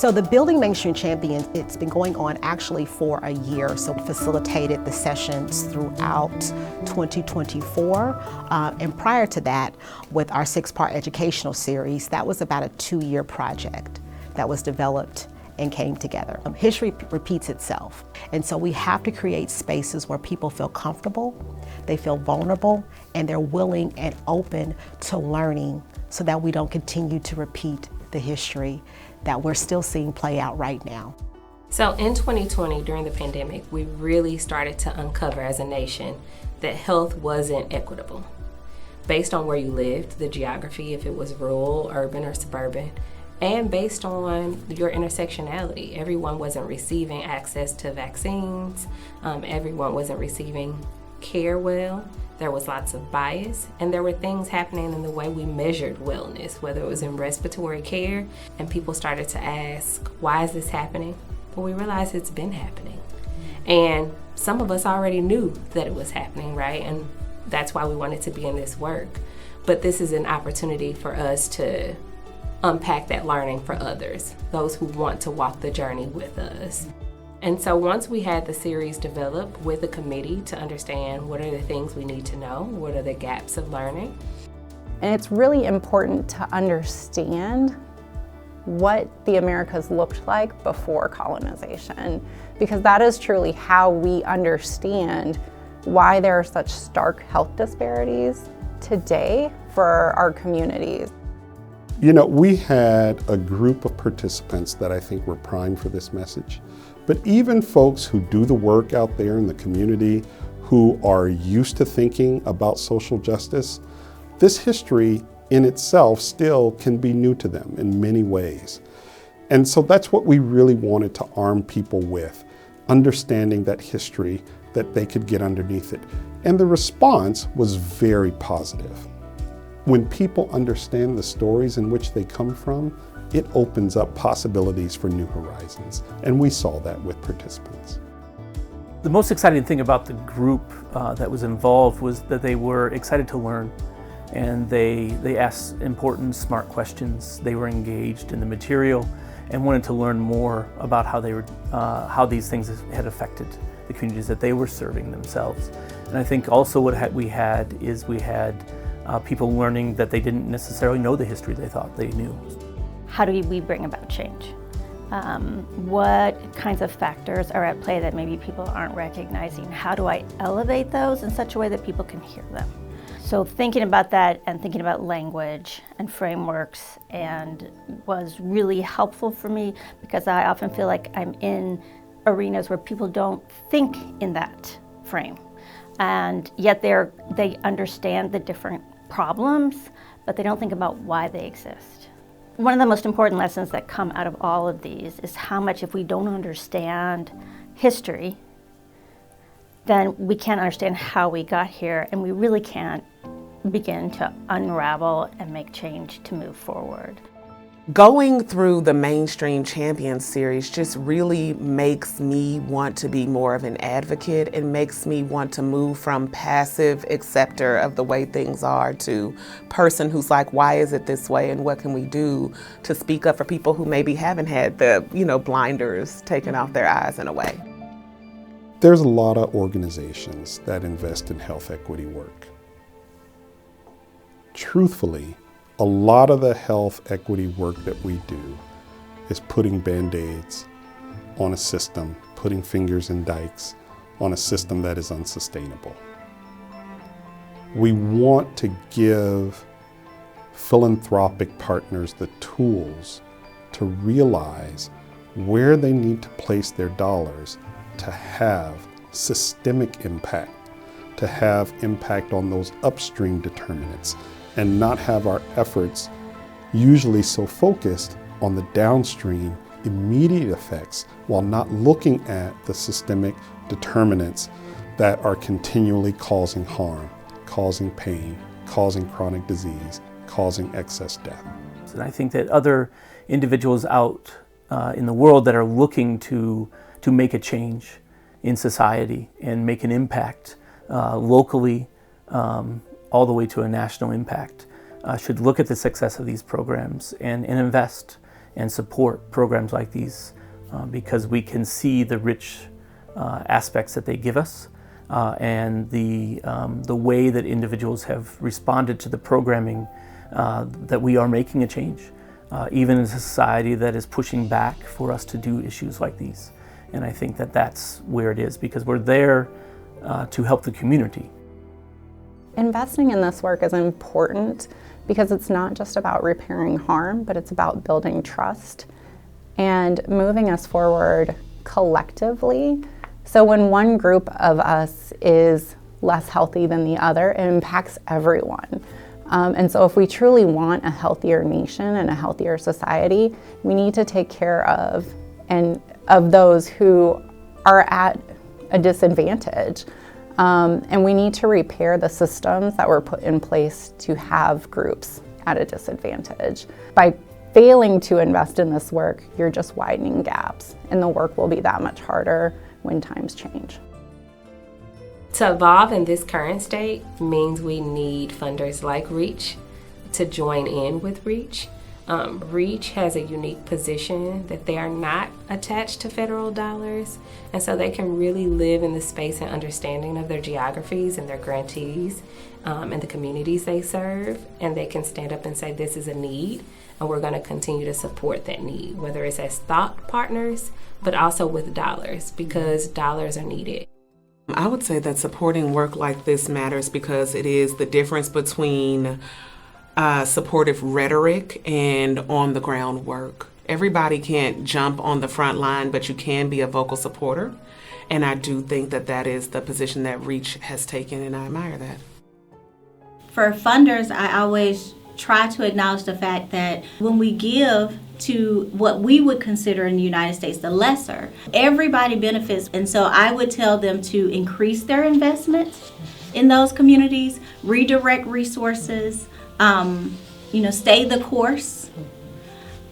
So the Building Mainstream Champions, it's been going on actually for a year, so facilitated the sessions throughout 2024. And prior to that, with our 6-part educational series, that was about a 2-year project that was developed and came together. History repeats itself. And so we have to create spaces where people feel comfortable, they feel vulnerable, and they're willing and open to learning so that we don't continue to repeat the history that we're still seeing play out right now. So in 2020, during the pandemic, we really started to uncover as a nation that health wasn't equitable. Based on where you lived, the geography, if it was rural, urban, or suburban, and based on your intersectionality. Everyone wasn't receiving access to vaccines, everyone wasn't receiving care well. There was lots of bias, and there were things happening in the way we measured wellness, whether it was in respiratory care, and people started to ask, why is this happening? Well, we realized it's been happening. And some of us already knew that it was happening, right? And that's why we wanted to be in this work. But this is an opportunity for us to unpack that learning for others, those who want to walk the journey with us. And so once we had the series developed with a committee to understand what are the things we need to know, what are the gaps of learning. And it's really important to understand what the Americas looked like before colonization, because that is truly how we understand why there are such stark health disparities today for our communities. You know, we had a group of participants that I think were primed for this message. But even folks who do the work out there in the community, who are used to thinking about social justice, this history in itself still can be new to them in many ways. And so that's what we really wanted to arm people with, understanding that history, that they could get underneath it. And the response was very positive. When people understand the stories in which they come from, it opens up possibilities for new horizons. And we saw that with participants. The most exciting thing about the group that was involved was that they were excited to learn, and they asked important, smart questions. They were engaged in the material and wanted to learn more about how these things had affected the communities that they were serving themselves. And I think also what we had people learning that they didn't necessarily know the history they thought they knew. How do we bring about change? What kinds of factors are at play that maybe people aren't recognizing? How do I elevate those in such a way that people can hear them? So thinking about that and thinking about language and frameworks was really helpful for me, because I often feel like I'm in arenas where people don't think in that frame. And yet they understand the different problems, but they don't think about why they exist. One of the most important lessons that come out of all of these is how much, if we don't understand history, then we can't understand how we got here, and we really can't begin to unravel and make change to move forward. Going through the Mainstream Champions series just really makes me want to be more of an advocate. It makes me want to move from passive acceptor of the way things are to person who's like, why is it this way and what can we do to speak up for people who maybe haven't had the, blinders taken off their eyes in a way. There's a lot of organizations that invest in health equity work. Truthfully, a lot of the health equity work that we do is putting Band-Aids on a system, putting fingers in dikes on a system that is unsustainable. We want to give philanthropic partners the tools to realize where they need to place their dollars to have systemic impact, to have impact on those upstream determinants, and not have our efforts usually so focused on the downstream immediate effects while not looking at the systemic determinants that are continually causing harm, causing pain, causing chronic disease, causing excess death. And I think that other individuals out in the world that are looking to make a change in society and make an impact locally, all the way to a national impact, should look at the success of these programs and invest and support programs like these because we can see the rich aspects that they give us and the way that individuals have responded to the programming that we are making a change, even in a society that is pushing back for us to do issues like these. And I think that that's where it is, because we're there to help the community. Investing in this work is important because it's not just about repairing harm, but it's about building trust and moving us forward collectively. So when one group of us is less healthy than the other, it impacts everyone. And so if we truly want a healthier nation and a healthier society, we need to take care of those who are at a disadvantage. And we need to repair the systems that were put in place to have groups at a disadvantage. By failing to invest in this work, you're just widening gaps, and the work will be that much harder when times change. To evolve in this current state means we need funders like REACH to join in with REACH. REACH has a unique position that they are not attached to federal dollars, and so they can really live in the space and understanding of their geographies and their grantees and the communities they serve, and they can stand up and say this is a need, and we're going to continue to support that need, whether it's as thought partners, but also with dollars, because dollars are needed. I would say that supporting work like this matters because it is the difference between supportive rhetoric and on the ground work. Everybody can't jump on the front line, but you can be a vocal supporter. And I do think that that is the position that REACH has taken, and I admire that. For funders, I always try to acknowledge the fact that when we give to what we would consider in the United States the lesser, everybody benefits. And so I would tell them to increase their investments in those communities, redirect resources, stay the course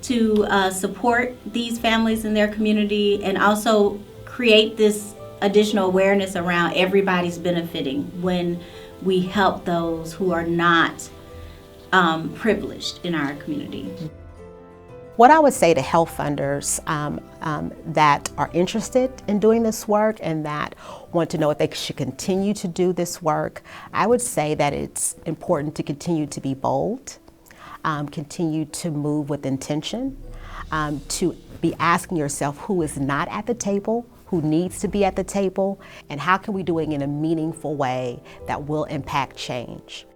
to support these families in their community, and also create this additional awareness around everybody's benefiting when we help those who are not privileged in our community. What I would say to health funders that are interested in doing this work and that want to know if they should continue to do this work, I would say that it's important to continue to be bold, continue to move with intention, to be asking yourself who is not at the table, who needs to be at the table, and how can we do it in a meaningful way that will impact change.